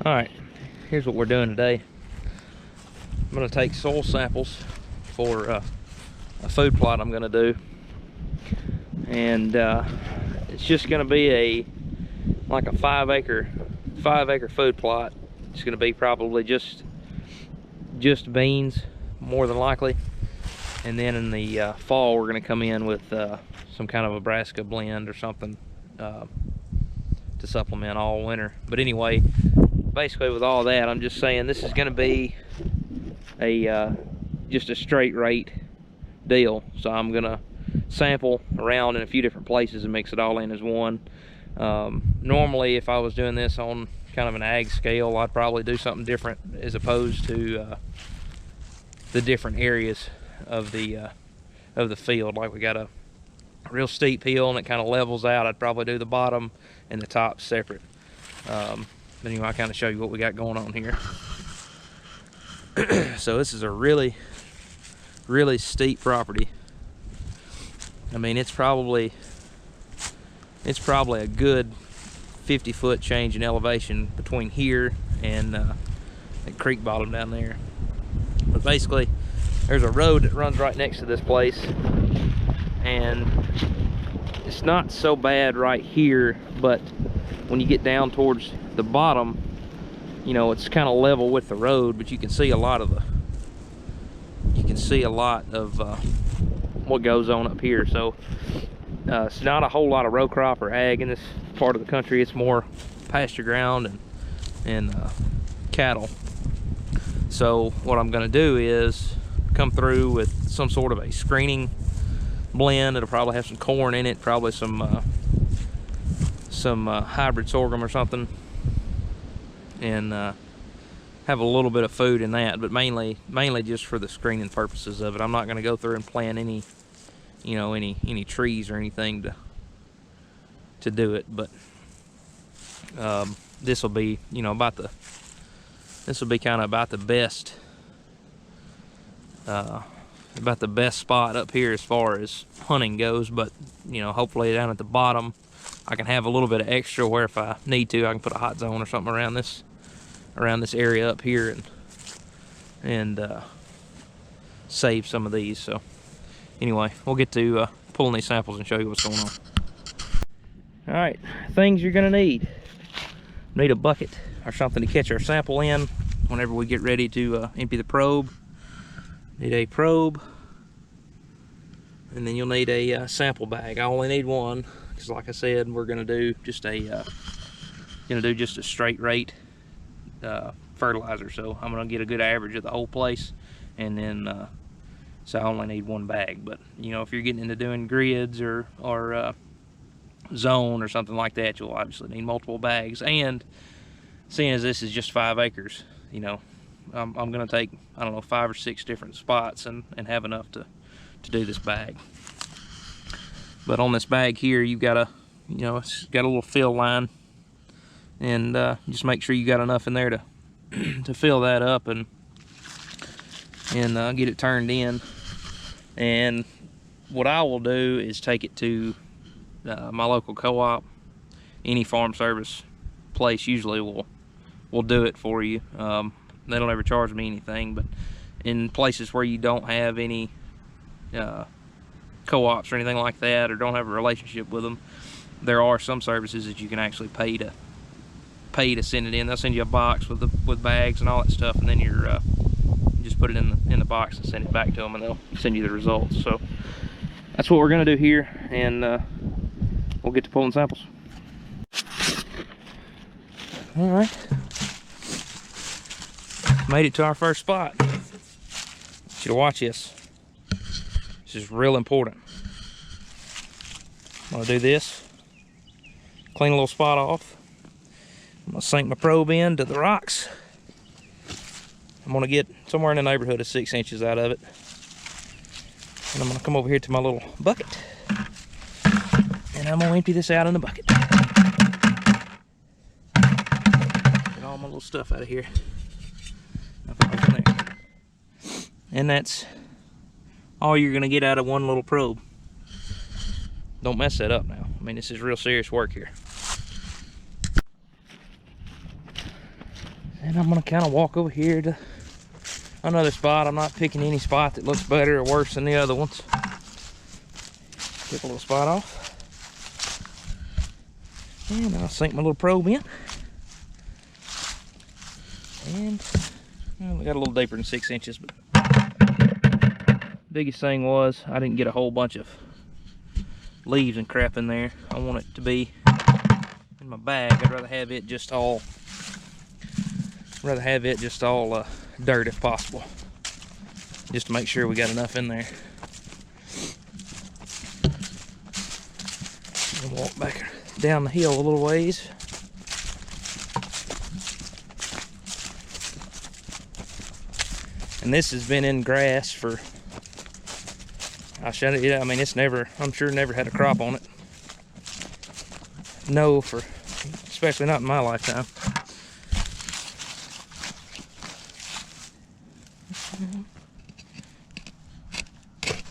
All right, here's what we're doing today. I'm gonna take soil samples for a food plot I'm gonna do, and it's just gonna be like a 5 acre food plot. It's gonna be probably just beans, more than likely, and then in the fall we're gonna come in with some kind of a brassica blend or something to supplement all winter. But anyway, basically with all that, I'm just saying this is going to be just a straight rate deal. So I'm going to sample around in a few different places and mix it all in as one. Normally, if I was doing this on kind of an ag scale, I'd probably do something different as opposed to the different areas of the field. Like we got a real steep hill and it kind of levels out. I'd probably do the bottom and the top separate. But anyway, I'll kind of show you what we got going on here. So this is a really steep property. I mean, it's probably a good 50-foot change in elevation between here and that creek bottom down there. But basically, there's a road that runs right next to this place, and it's not so bad right here, but when you get down towards the bottom, you know, it's kind of level with the road, but you can see a lot of what goes on up here. So it's not a whole lot of row crop or ag in this part of the country. It's more pasture ground and cattle. So what I'm going to do is come through with some sort of a screening blend. It'll probably have some corn in it, probably some hybrid sorghum or something, and have a little bit of food in that, but mainly just for the screening purposes of it. I'm not going to go through and plant any trees or anything to do it, but this will be, you know, this will be kind of about the best spot up here as far as hunting goes. But you know, hopefully down at the bottom I can have a little bit of extra where if I need to, I can put a hot zone or something around this area up here and save some of these. So anyway, we'll get to pulling these samples and show you what's going on. All right, things you're gonna need a bucket or something to catch our sample in whenever we get ready to empty the probe. Need a probe, and then you'll need a sample bag. I only need one because, like I said, we're gonna do just a straight rate fertilizer. So I'm gonna get a good average of the whole place, and then so I only need one bag. But you know, if you're getting into doing grids or zone or something like that, you'll obviously need multiple bags. And seeing as this is just 5 acres, you know, I'm gonna take, I don't know, 5 or 6 different spots and have enough to do this bag. But on this bag here, you've got it's got a little fill line, and just make sure you got enough in there to fill that up and get it turned in. And what I will do is take it to my local co-op. Any farm service place usually will do it for you. They don't ever charge me anything, but in places where you don't have any co-ops or anything like that, or don't have a relationship with them, there are some services that you can actually pay to send it in. They'll send you a box with bags and all that stuff, and then you just put it in the box and send it back to them, and they'll send you the results. So that's what we're gonna do here, and we'll get to pulling samples. All right. Made it to our first spot. I want you to watch this. This is real important. I'm gonna do this. Clean a little spot off. I'm gonna sink my probe into the rocks. I'm gonna get somewhere in the neighborhood of 6 inches out of it. And I'm gonna come over here to my little bucket, and I'm gonna empty this out in the bucket. Get all my little stuff out of here. And that's all you're gonna get out of one little probe. Don't mess that up now. I mean, this is real serious work here. And I'm gonna kind of walk over here to another spot. I'm not picking any spot that looks better or worse than the other ones. Pick a little spot off. And I'll sink my little probe in. And well, we got a little deeper than 6 inches, but biggest thing was I didn't get a whole bunch of leaves and crap in there. I want it to be in my bag. I'd rather have it just all dirt if possible, just to make sure we got enough in there. I'm gonna walk back down the hill a little ways. And this has been in grass for, I mean, it's never, I'm sure never had a crop on it. No, especially not in my lifetime.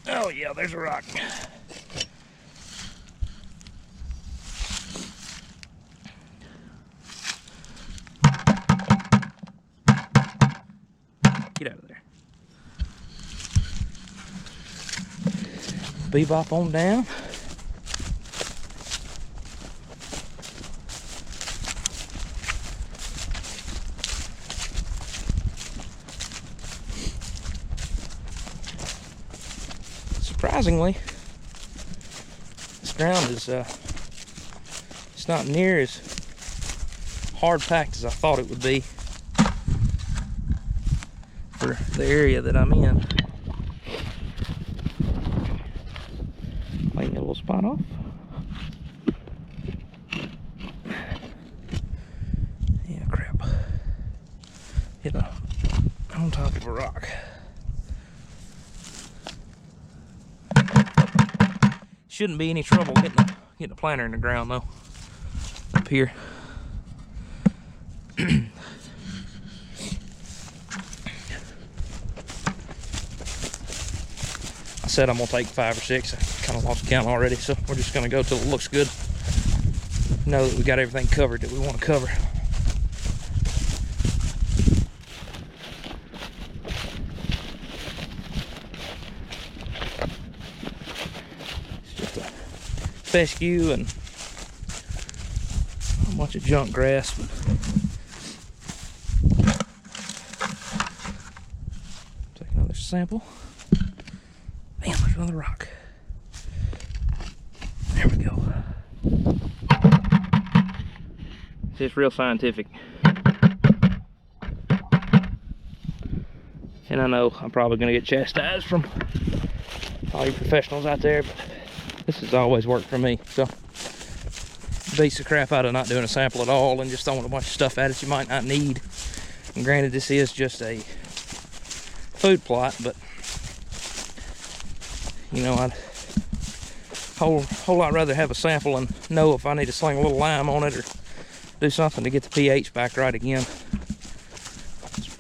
Oh yeah, there's a rock. Get out of there. Bebop on down. Surprisingly, this ground is it's not near as hard packed as I thought it would be for the area that I'm in. Clean a little spot off. Yeah, crap. Hit on top of a rock. Shouldn't be any trouble getting a planter in the ground though. Up here. I said I'm gonna take 5 or 6. I kind of lost count already, so we're just gonna go till it looks good. Know that we got everything covered that we want to cover. Fescue and a bunch of junk grass. Take another sample. Damn, there's another rock. There we go. It's just real scientific. And I know I'm probably going to get chastised from all you professionals out there, but this has always worked for me. So beats the crap out of not doing a sample at all and just throwing a bunch of stuff at it you might not need. And granted, this is just a food plot, but you know, I'd whole lot rather have a sample and know if I need to sling a little lime on it or do something to get the pH back right again.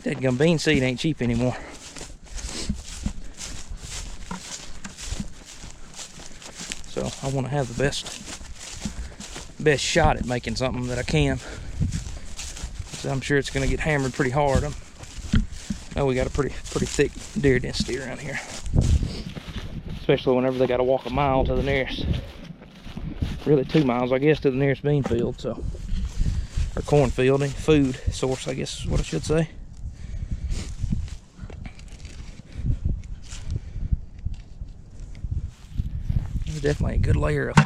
That gum bean seed ain't cheap anymore. So I want to have the best shot at making something that I can. So I'm sure it's going to get hammered pretty hard. We got a pretty thick deer density around here, especially whenever they got to walk a mile to the nearest, really 2 miles, I guess, to the nearest bean field, so, or cornfield, and food source, I guess is what I should say. Definitely a good layer of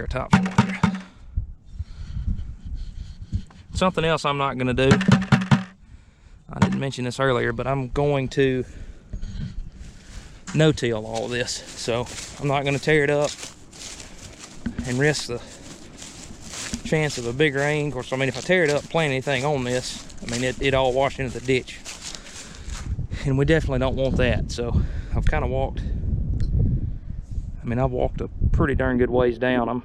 topsoil here. Something else I'm not going to do, I didn't mention this earlier, but I'm going to no-till all of this. So I'm not going to tear it up and risk the chance of a big rain. Of course, I mean, if I tear it up, plant anything on this, I mean, it all washed into the ditch, and we definitely don't want that. So I've kind of walked, I've walked a pretty darn good ways down. I'm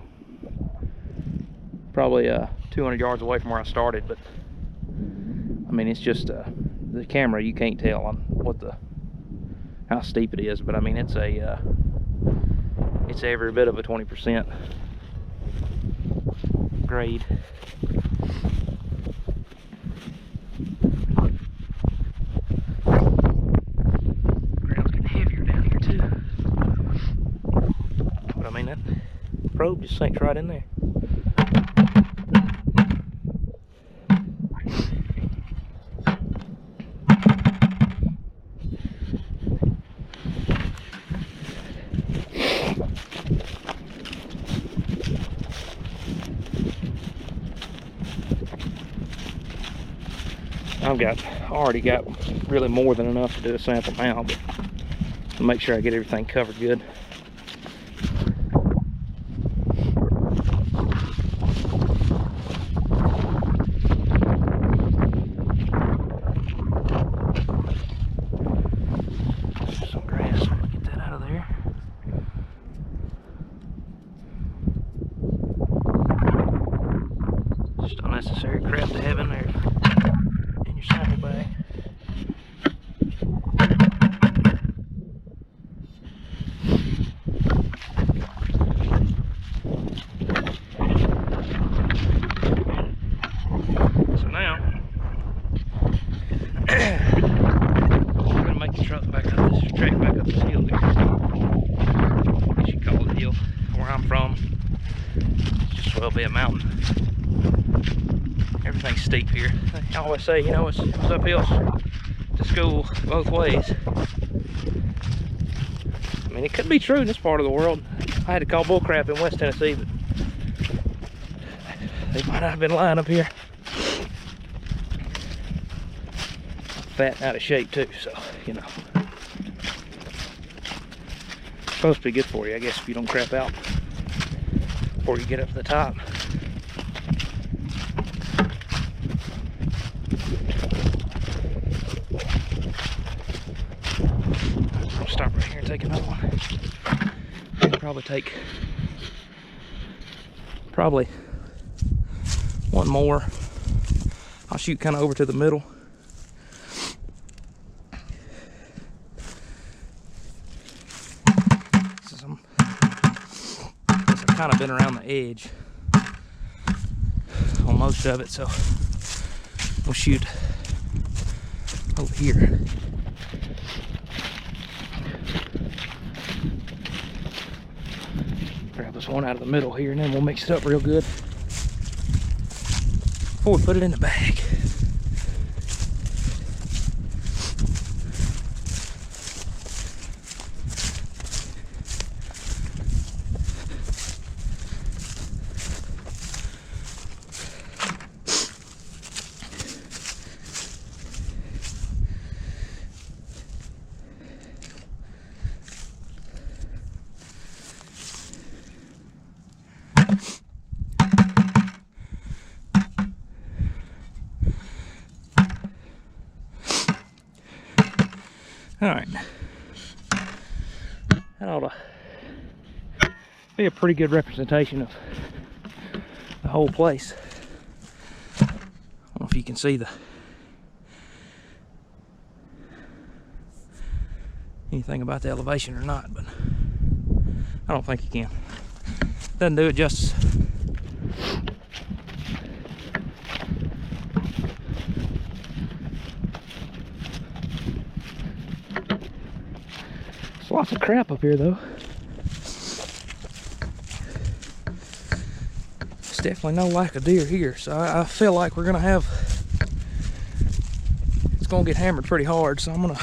probably 200 yards away from where I started, but I mean, it's just the camera, you can't tell on how steep it is, but I mean, it's every bit of a 20% grade. just sinks right in there. Already got really more than enough to do a sample now, but I'll make sure I get everything covered good. Some grass, get that out of there. Just unnecessary crap to have in there in your sample bag. So now we're gonna make the truck back up this track back up this hill here. I guess you call it a hill. Where I'm from, it's just well be a mountain. Everything's steep here. I always say, you know, it's uphill to school both ways. I mean, it could be true in this part of the world. I had to call bullcrap in West Tennessee, but they might not have been lying up here. I'm fat and out of shape too, so, you know. It's supposed to be good for you, I guess, if you don't crap out before you get up to the top. I'll stop right here and take another one. I'll probably one more. I'll shoot kind of over to the middle. I've kind of been around the edge on most of it, so we'll shoot over here. Grab this one out of the middle here, and then we'll mix it up real good before we put it in the bag. All right, that ought to be a pretty good representation of the whole place. I don't know if you can see anything about the elevation or not, but I don't think you can. Doesn't do it justice. Lots of crap up here though. There's definitely no lack of deer here, so I feel like we're gonna have, it's gonna get hammered pretty hard, so I'm gonna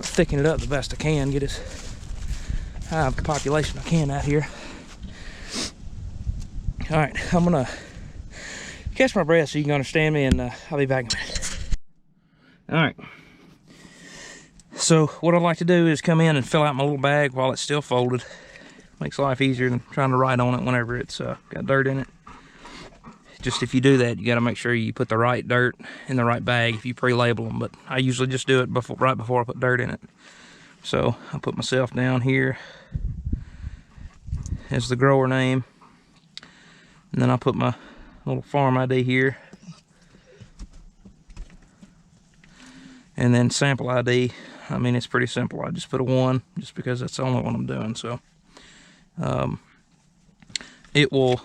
thicken it up the best I can, get as high of a population I can out here. All right, I'm gonna catch my breath so you can understand me, and I'll be back in a minute. All right. So what I'd like to do is come in and fill out my little bag while it's still folded. Makes life easier than trying to write on it whenever it's got dirt in it. Just if you do that, you got to make sure you put the right dirt in the right bag if you pre-label them. But I usually just do it right before I put dirt in it. So I put myself down here as the grower name, and then I put my little farm ID here, and then sample ID. I mean, it's pretty simple. I just put a 1 just because that's the only one I'm doing. So it will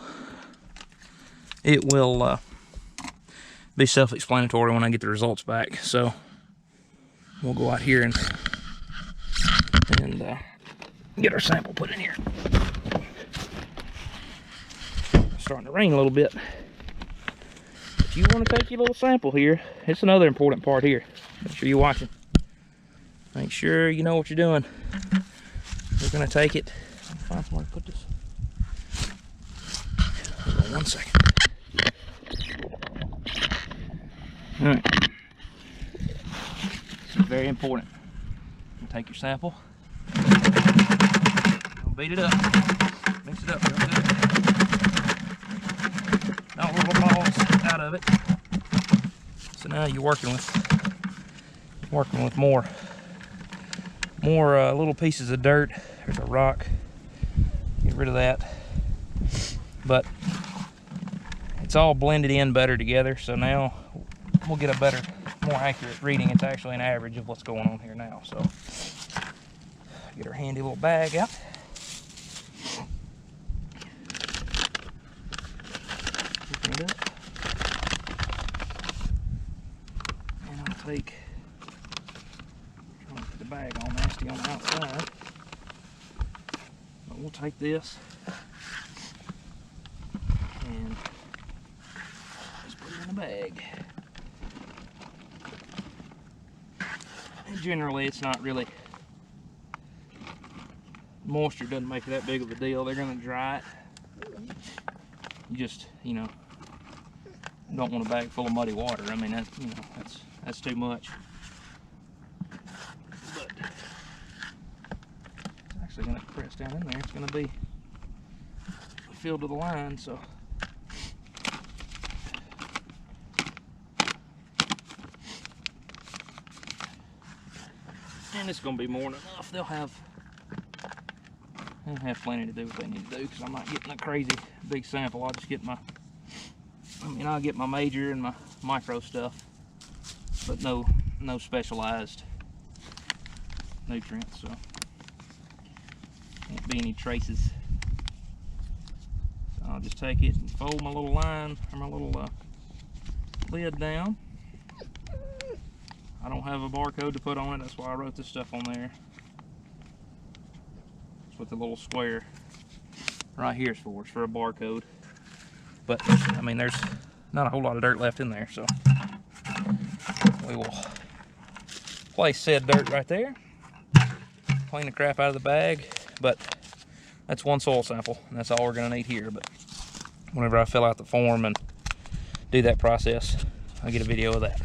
be self-explanatory when I get the results back. So we'll go out here and get our sample put in here. starting to rain a little bit. But you want to take your little sample here. It's another important part here. Make sure you're watching. Make sure you know what you're doing. We're going to take it. I'll find somewhere to put this. Hold on 1 second. All right. This is very important. You take your sample. Beat it up. Mix it up real good. Don't little balls out of it. So now you're working with more little pieces of dirt. There's a rock. Get rid of that. But it's all blended in better together. So now we'll get a better, more accurate reading. It's actually an average of what's going on here now. So get our handy little bag out. Open it up. And I'll take, put the bag all nasty on the outside. But we'll take this and just put it in a bag. And generally it's not really, moisture doesn't make it that big of a deal. They're going to dry it. You just, you know, don't want a bag full of muddy water. I mean, that, you know, that's too much. But it's actually going to press down in there. It's going to be filled to the line, so. And it's going to be more than enough. They'll have plenty to do what they need to do, because I'm not getting a crazy big sample. I'll just get my, I'll get my major and my micro stuff, but no specialized nutrients, so won't be any traces. So I'll just take it and fold my little line, or my little lid down. I don't have a barcode to put on it, that's why I wrote this stuff on there. That's what the little square right here is for. It's for a barcode. But, I mean, there's not a whole lot of dirt left in there, so we will place said dirt right there. Clean the crap out of the bag, but that's one soil sample, and that's all we're going to need here. But whenever I fill out the form and do that process, I'll get a video of that.